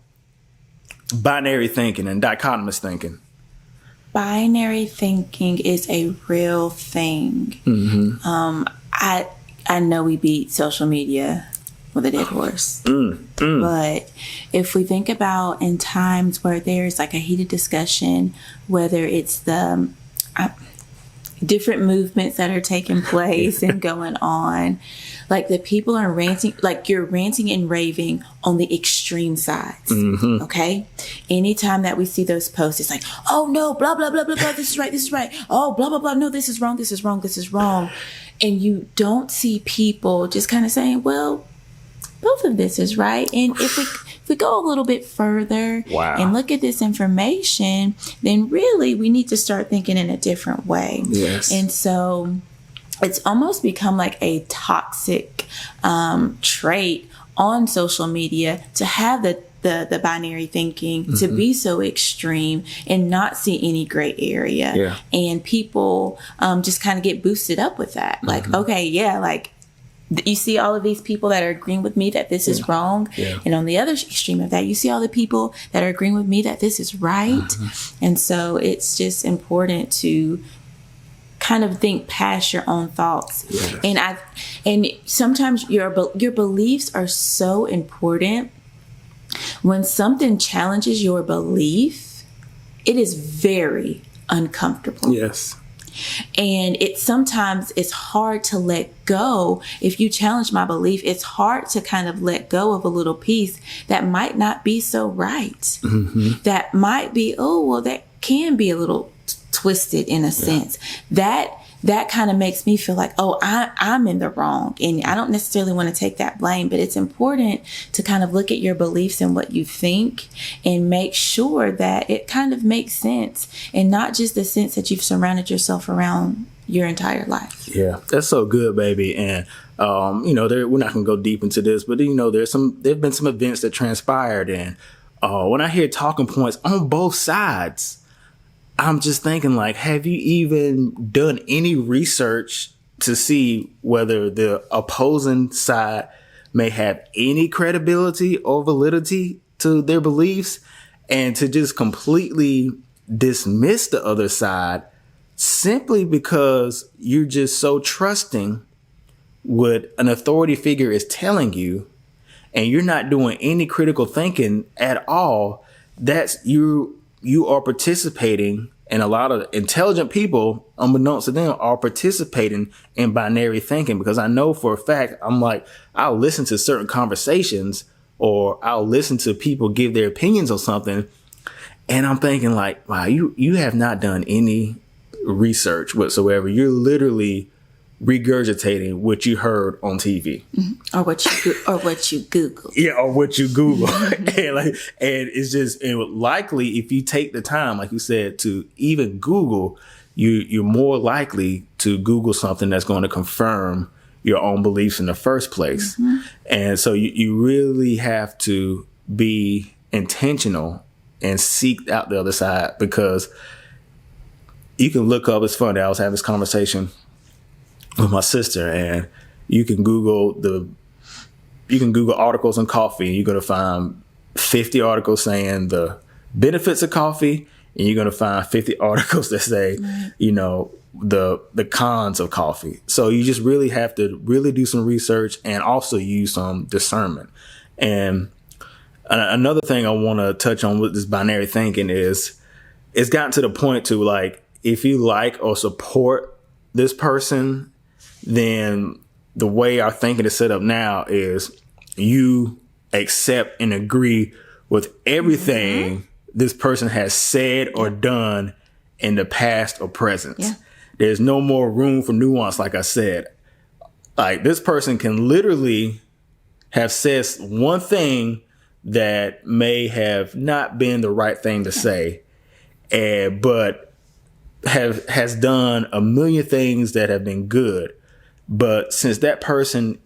[SPEAKER 3] binary thinking and dichotomous thinking?
[SPEAKER 4] Binary thinking is a real thing. I know we beat social media with a dead horse. But if we think about in times where there's like a heated discussion, whether it's the different movements that are taking place and going on, like the people are ranting, like you're ranting and raving on the extreme sides. Okay. Anytime that we see those posts, it's like, oh no, blah, blah, blah, blah, blah. This is right. This is right. Oh, blah, blah, blah. No, this is wrong. This is wrong. This is wrong. And you don't see people just kind of saying, well, both of this is right. And if we go a little bit further and look at this information, then really we need to start thinking in a different way. Yes. And so it's almost become like a toxic trait on social media to have the binary thinking, to be so extreme and not see any gray area. Yeah. And people just kind of get boosted up with that. Like, okay, yeah, like you see all of these people that are agreeing with me that this is wrong. Yeah. And on the other extreme of that, you see all the people that are agreeing with me that this is right. And so it's just important to kind of think past your own thoughts. Yes. And sometimes your beliefs are so important. When something challenges your belief, it is very uncomfortable. Yes. And sometimes it's hard to let go. If you challenge my belief, it's hard to kind of let go of a little piece that might not be so right. That might be, that can be a little twisted in a sense. That that kind of makes me feel like, oh, I'm in the wrong. And I don't necessarily want to take that blame, but it's important to kind of look at your beliefs and what you think and make sure that it kind of makes sense, and not just the sense that you've surrounded yourself around your entire life.
[SPEAKER 3] Yeah, that's so good, baby. And, we're not going to go deep into this, but, there've been some events that transpired. And when I hear talking points on both sides, I'm just thinking, like, have you even done any research to see whether the opposing side may have any credibility or validity to their beliefs, and to just completely dismiss the other side simply because you're just so trusting what an authority figure is telling you, and you're not doing any critical thinking at all. That's you are participating, and a lot of intelligent people, unbeknownst to them, are participating in binary thinking. Because I know for a fact, I'll listen to certain conversations, or I'll listen to people give their opinions on something, and I'm thinking like, wow, you have not done any research whatsoever. You're literally regurgitating what you heard on TV,
[SPEAKER 4] or what you Google.
[SPEAKER 3] Yeah, or what you Google, and it's just, and likely if you take the time, like you said, to even Google, you're more likely to Google something that's going to confirm your own beliefs in the first place. And so you really have to be intentional and seek out the other side, because you can look up. It's funny. I was having this conversation with my sister, and you can Google articles on coffee, and you're going to find 50 articles saying the benefits of coffee, and you're going to find 50 articles that say, the cons of coffee. So you just really have to really do some research and also use some discernment. And another thing I want to touch on with this binary thinking is, it's gotten to the point to, like, if you like or support this person, then the way our thinking is set up now is you accept and agree with everything this person has said or done in the past or present. Yeah. There's no more room for nuance. Like I said, like, this person can literally have said one thing that may have not been the right thing to say, but has done a million things that have been good. But since that person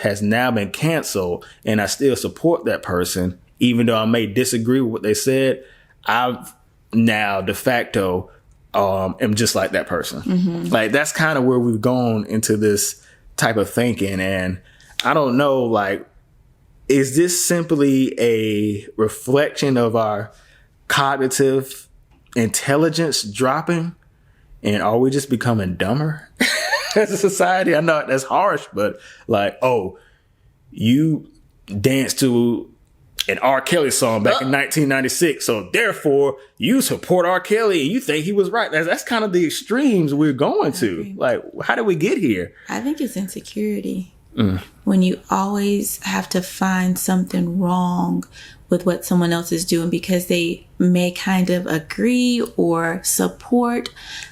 [SPEAKER 3] has now been canceled, and I still support that person, even though I may disagree with what they said, I've now de facto am just like that person. Like, that's kind of where we've gone into this type of thinking. And I don't know, like, is this simply a reflection of our cognitive intelligence dropping? And are we just becoming dumber as a society? I know that's harsh, but like, oh, you danced to an R. Kelly song back in 1996, so therefore you support R. Kelly and you think he was right. That's kind of the extremes we're going to. Like, how did we get here?
[SPEAKER 4] I think it's insecurity. When you always have to find something wrong with what someone else is doing because they may kind of agree or support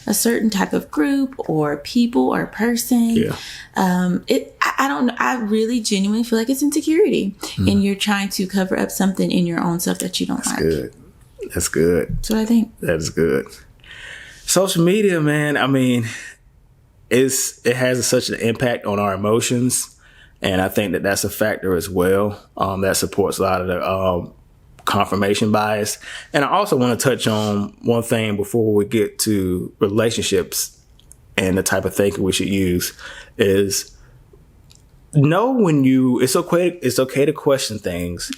[SPEAKER 4] a certain type of group or people or person. Yeah. I don't know. I really genuinely feel like it's insecurity, and you're trying to cover up something in your own self that you don't like.
[SPEAKER 3] Good. That's good.
[SPEAKER 4] That's what I think.
[SPEAKER 3] That is good. Social media, man. I mean, it has such an impact on our emotions. And I think that that's a factor as well that supports a lot of the confirmation bias. And I also want to touch on one thing before we get to relationships and the type of thinking we should use is know when it's okay to question things,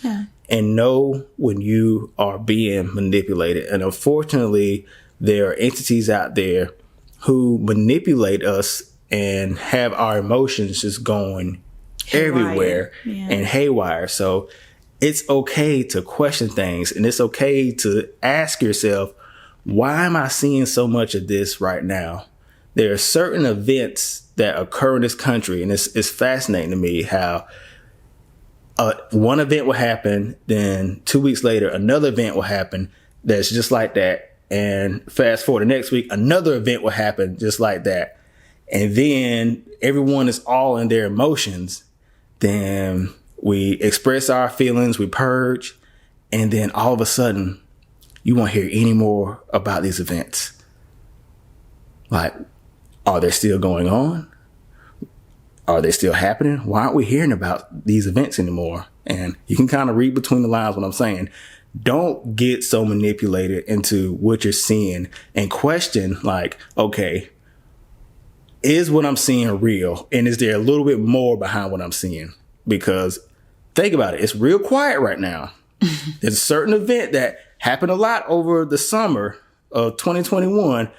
[SPEAKER 3] and know when you are being manipulated. And unfortunately, there are entities out there who manipulate us and have our emotions just going everywhere and haywire. So it's okay to question things, and it's okay to ask yourself, why am I seeing so much of this right now? There are certain events that occur in this country, and it's fascinating to me how one event will happen, then 2 weeks later, another event will happen that's just like that. And fast forward to next week, another event will happen just like that. and then everyone is all in their emotions, then we express our feelings, we purge, and then all of a sudden, you won't hear any more about these events. Like, are they still going on? Are they still happening? Why aren't we hearing about these events anymore? And you can kind of read between the lines what I'm saying. Don't get so manipulated into what you're seeing and question, like, okay, is what I'm seeing real? And is there a little bit more behind what I'm seeing? Because think about it. It's real quiet right now. There's a certain event that happened a lot over the summer of 2021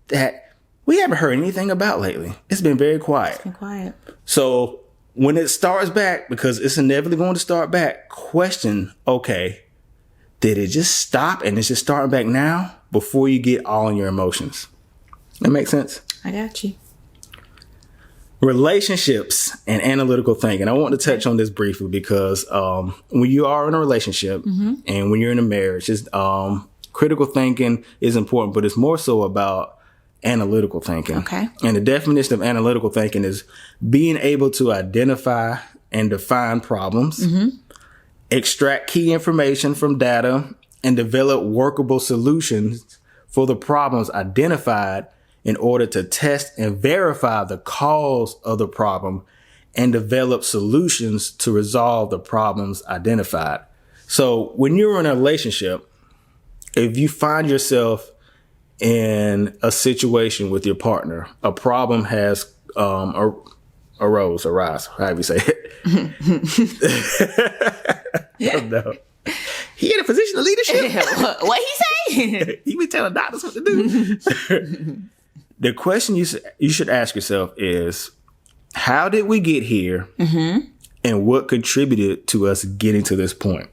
[SPEAKER 3] that we haven't heard anything about lately. It's been very quiet.
[SPEAKER 4] It's been quiet.
[SPEAKER 3] So when it starts back, because it's inevitably going to start back, question, okay, did it just stop and it's just starting back now before you get all in your emotions? That makes sense?
[SPEAKER 4] I got you.
[SPEAKER 3] Relationships and analytical thinking. I want to touch on this briefly because when you are in a relationship and when you're in a marriage, critical thinking is important, but it's more so about analytical thinking.
[SPEAKER 4] Okay.
[SPEAKER 3] And the definition of analytical thinking is being able to identify and define problems, extract key information from data, and develop workable solutions for the problems identified in order to test and verify the cause of the problem and develop solutions to resolve the problems identified. So when you're in a relationship, if you find yourself in a situation with your partner, a problem has arise, however you say it. No. He in a position of leadership.
[SPEAKER 4] What he say?
[SPEAKER 3] He be telling doctors what to do. The question you should ask yourself is, how did we get here? And what contributed to us getting to this point?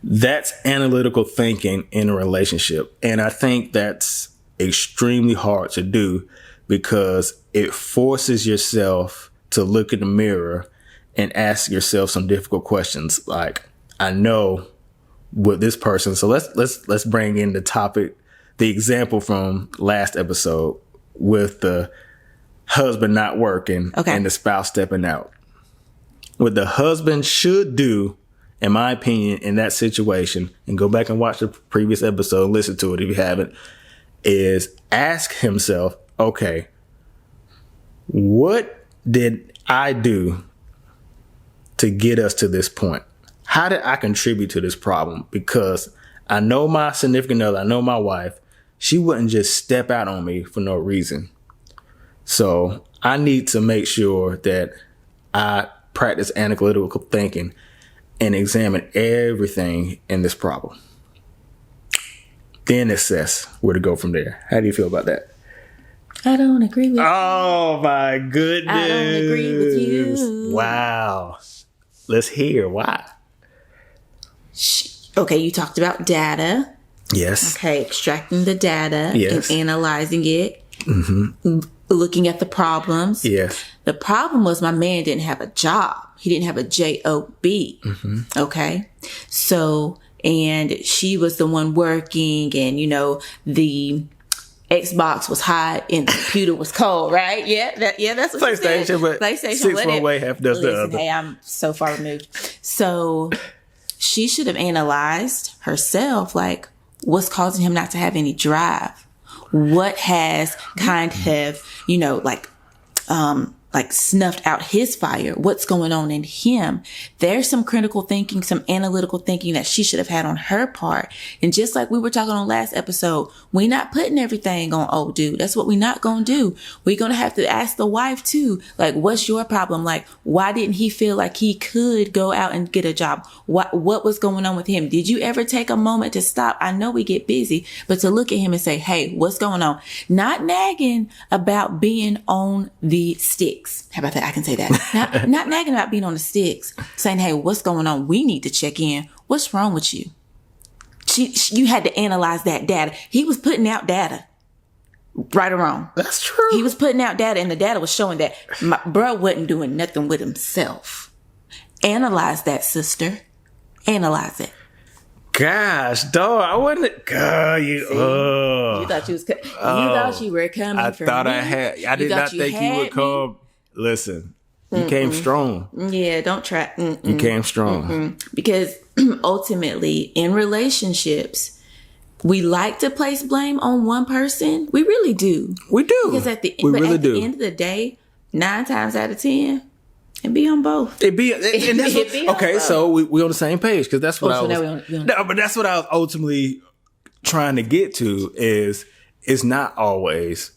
[SPEAKER 3] That's analytical thinking in a relationship. And I think that's extremely hard to do because it forces yourself to look in the mirror and ask yourself some difficult questions. Like, I know with this person. So let's bring in the topic, the example from last episode with the husband not working and the spouse stepping out. What the husband should do, in my opinion, in that situation, and go back and watch the previous episode, listen to it if you haven't, is ask himself, okay, what did I do to get us to this point? How did I contribute to this problem? Because I know my significant other, I know my wife, she wouldn't just step out on me for no reason. So I need to make sure that I practice analytical thinking and examine everything in this problem. Then assess where to go from there. How do you feel about that?
[SPEAKER 4] I don't agree with you.
[SPEAKER 3] Oh my goodness.
[SPEAKER 4] I don't agree with you.
[SPEAKER 3] Wow. Let's hear why.
[SPEAKER 4] Okay, you talked about data.
[SPEAKER 3] Yes.
[SPEAKER 4] Okay, extracting the data
[SPEAKER 3] Yes.
[SPEAKER 4] and analyzing it. Looking at the problems.
[SPEAKER 3] Yes.
[SPEAKER 4] The problem was my man didn't have a job. He didn't have a job. Okay. So, and she was the one working and, you know, the Xbox was hot and the computer was cold, right? Yeah. That's what
[SPEAKER 3] PlayStation, but
[SPEAKER 4] PlayStation,
[SPEAKER 3] 6 one way, half does the
[SPEAKER 4] Listen,
[SPEAKER 3] other.
[SPEAKER 4] hey, I'm so far removed. So she should have analyzed herself, like, what's causing him not to have any drive? What has kind of, you know, like snuffed out his fire? What's going on in him? There's some critical thinking, some analytical thinking that she should have had on her part. And just like we were talking on last episode, we're not putting everything on old dude. That's what we're not going to do. We're going to have to ask the wife too, like, what's your problem? Like, why didn't he feel like he could go out and get a job? What was going on with him? Did you ever take a moment to stop? I know we get busy, but to look at him and say, hey, what's going on? Not nagging about being on the sticks. How about that? I can say that. Not nagging about being on the sticks. Saying, hey, what's going on? We need to check in. What's wrong with you? You had to analyze that data. He was putting out data. Right or wrong?
[SPEAKER 3] That's true.
[SPEAKER 4] He was putting out data and the data was showing that my bro wasn't doing nothing with himself. Analyze that, sister. Analyze it.
[SPEAKER 3] gosh, dog! I wasn't. God, you.
[SPEAKER 4] You thought you was. You thought you were coming.
[SPEAKER 3] I
[SPEAKER 4] for
[SPEAKER 3] thought
[SPEAKER 4] me.
[SPEAKER 3] I had. I did not think you would come. Listen, you came strong.
[SPEAKER 4] Yeah, don't try.
[SPEAKER 3] You came strong
[SPEAKER 4] Because ultimately, in relationships, we like to place blame on one person. We really do.
[SPEAKER 3] We do.
[SPEAKER 4] Because at the end of the day, 9 times out of 10, it be on both.
[SPEAKER 3] It be, and that's
[SPEAKER 4] It be
[SPEAKER 3] okay.
[SPEAKER 4] on
[SPEAKER 3] So we on the same page because that's what I was.
[SPEAKER 4] No,
[SPEAKER 3] but that's what I was ultimately trying to get to. Is it's not always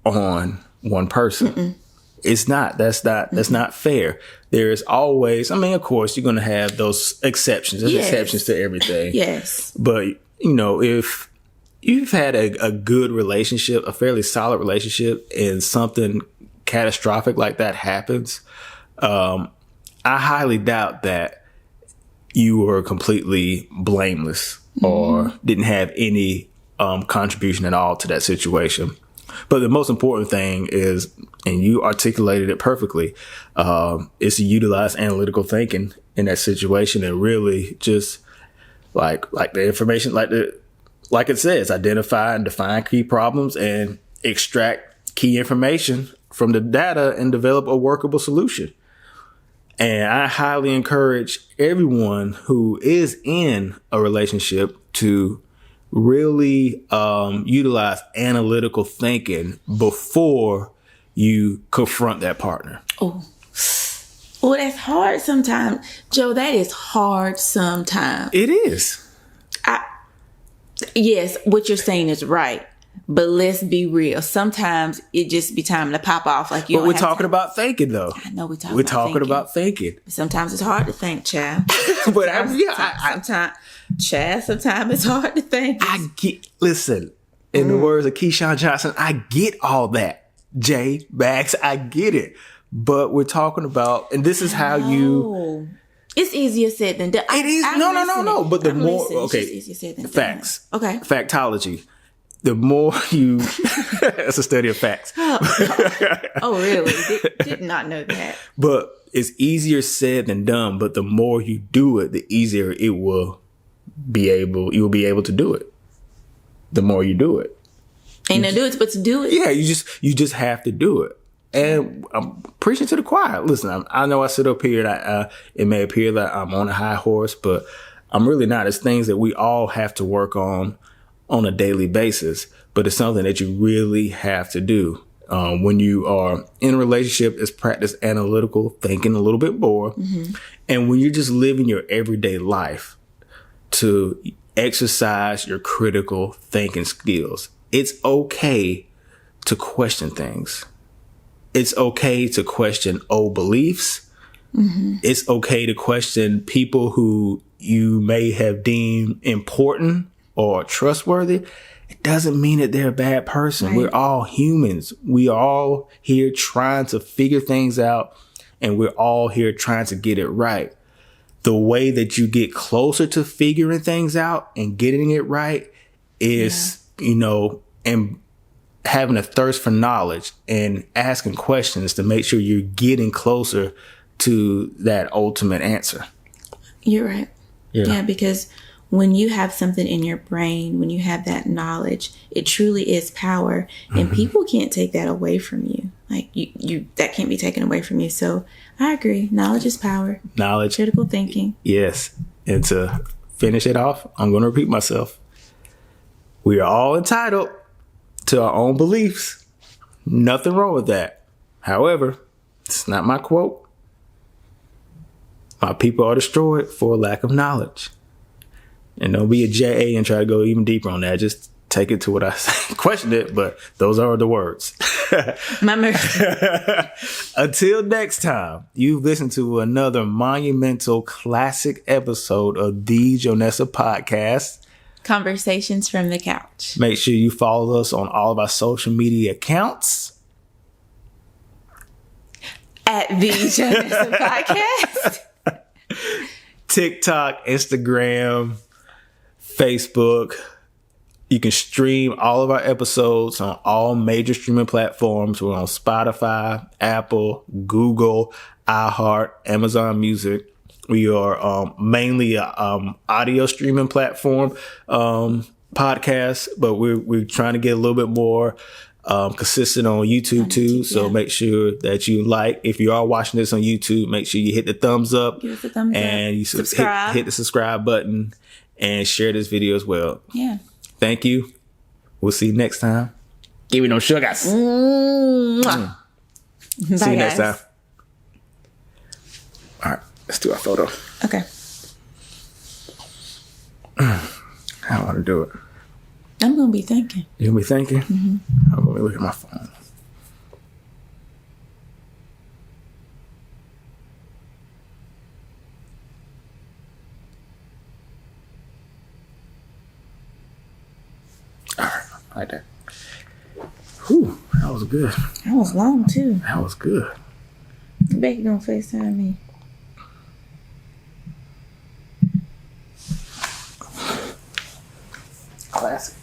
[SPEAKER 3] on one person. It's not. That's not fair. There is always. I mean, of course, you're going to have those exceptions. There's exceptions to everything.
[SPEAKER 4] Yes.
[SPEAKER 3] But if you've had a good relationship, a fairly solid relationship, and something catastrophic like that happens, I highly doubt that you were completely blameless or didn't have any contribution at all to that situation. But the most important thing is, and you articulated it perfectly, is to utilize analytical thinking in that situation and really just like the information, like it says, identify and define key problems and extract key information from the data and develop a workable solution. And I highly encourage everyone who is in a relationship to really utilize analytical thinking before you confront that partner.
[SPEAKER 4] Oh, that's hard sometimes. Joe, that is hard sometimes.
[SPEAKER 3] It is.
[SPEAKER 4] Yes, what you're saying is right. But let's be real. Sometimes it just be time to pop off. Like you.
[SPEAKER 3] But we're talking about thinking, though.
[SPEAKER 4] I know we're
[SPEAKER 3] talking about thinking.
[SPEAKER 4] Sometimes it's hard to think, child.
[SPEAKER 3] But
[SPEAKER 4] sometimes it's hard to think.
[SPEAKER 3] Listen, in the words of Keyshawn Johnson, I get all that. Jay, Max, I get it. But we're talking about, and this is how you.
[SPEAKER 4] It's easier said than done.
[SPEAKER 3] It is. No. But the more, okay.
[SPEAKER 4] It's easier said than
[SPEAKER 3] facts.
[SPEAKER 4] Done. Okay.
[SPEAKER 3] Factology. The more you, it's a study of facts.
[SPEAKER 4] Oh, really? Did not know that.
[SPEAKER 3] But it's easier said than done. But the more you do it, the easier you will be able to do it. The more you do it.
[SPEAKER 4] Ain't no do it, but to do it.
[SPEAKER 3] Yeah, you just have to do it. And I'm preaching to the choir. Listen, I know I sit up here and it may appear that I'm on a high horse, but I'm really not. It's things that we all have to work on a daily basis, but it's something that you really have to do. When you are in a relationship, is practice analytical thinking a little bit more. And when you're just living your everyday life, to exercise your critical thinking skills. It's okay to question things. It's okay to question old beliefs. It's okay to question people who you may have deemed important or trustworthy. It doesn't mean that they're a bad person. Right. We're all humans. We are all here trying to figure things out, and we're all here trying to get it right. The way that you get closer to figuring things out and getting it right is, and having a thirst for knowledge and asking questions to make sure you're getting closer to that ultimate answer.
[SPEAKER 4] You're right. Yeah, because when you have something in your brain, when you have that knowledge, it truly is power, and people can't take that away from you. Like you that can't be taken away from you. So I agree. Knowledge is power.
[SPEAKER 3] Knowledge.
[SPEAKER 4] Critical thinking.
[SPEAKER 3] Yes. And to finish it off, I'm going to repeat myself. We are all entitled to our own beliefs. Nothing wrong with that. However, it's not my quote. My people are destroyed for a lack of knowledge. And don't be a JA and try to go even deeper on that. Just take it to what I say. Question it, but those are the words.
[SPEAKER 4] My mercy.
[SPEAKER 3] Until next time, you've listened to another monumental classic episode of the Jonessa Podcast.
[SPEAKER 4] Conversations from the Couch.
[SPEAKER 3] Make sure you follow us on all of our social media accounts.
[SPEAKER 4] At the Jonessa Podcast.
[SPEAKER 3] TikTok, Instagram, Facebook. You can stream all of our episodes on all major streaming platforms. We're on Spotify, Apple, Google, iHeart, Amazon Music. We are mainly a audio streaming platform podcast, but we're trying to get a little bit more consistent on YouTube too. So make sure that you if you are watching this on YouTube, make sure you hit the thumbs up.
[SPEAKER 4] Give us a thumbs
[SPEAKER 3] and
[SPEAKER 4] up.
[SPEAKER 3] You
[SPEAKER 4] subscribe.
[SPEAKER 3] Hit the subscribe button and share this video as well.
[SPEAKER 4] Yeah.
[SPEAKER 3] Thank you. We'll see you next time. Give me no sugars. See you next time. All right, let's do our photo.
[SPEAKER 4] Okay.
[SPEAKER 3] How do I do it?
[SPEAKER 4] I'm going to be thinking.
[SPEAKER 3] You're going to be thinking? Mm-hmm. I'm going to look at my phone. All right, like that. Whew, that was good.
[SPEAKER 4] That was long, too.
[SPEAKER 3] That was good.
[SPEAKER 4] Becky going to FaceTime me.
[SPEAKER 3] Classic.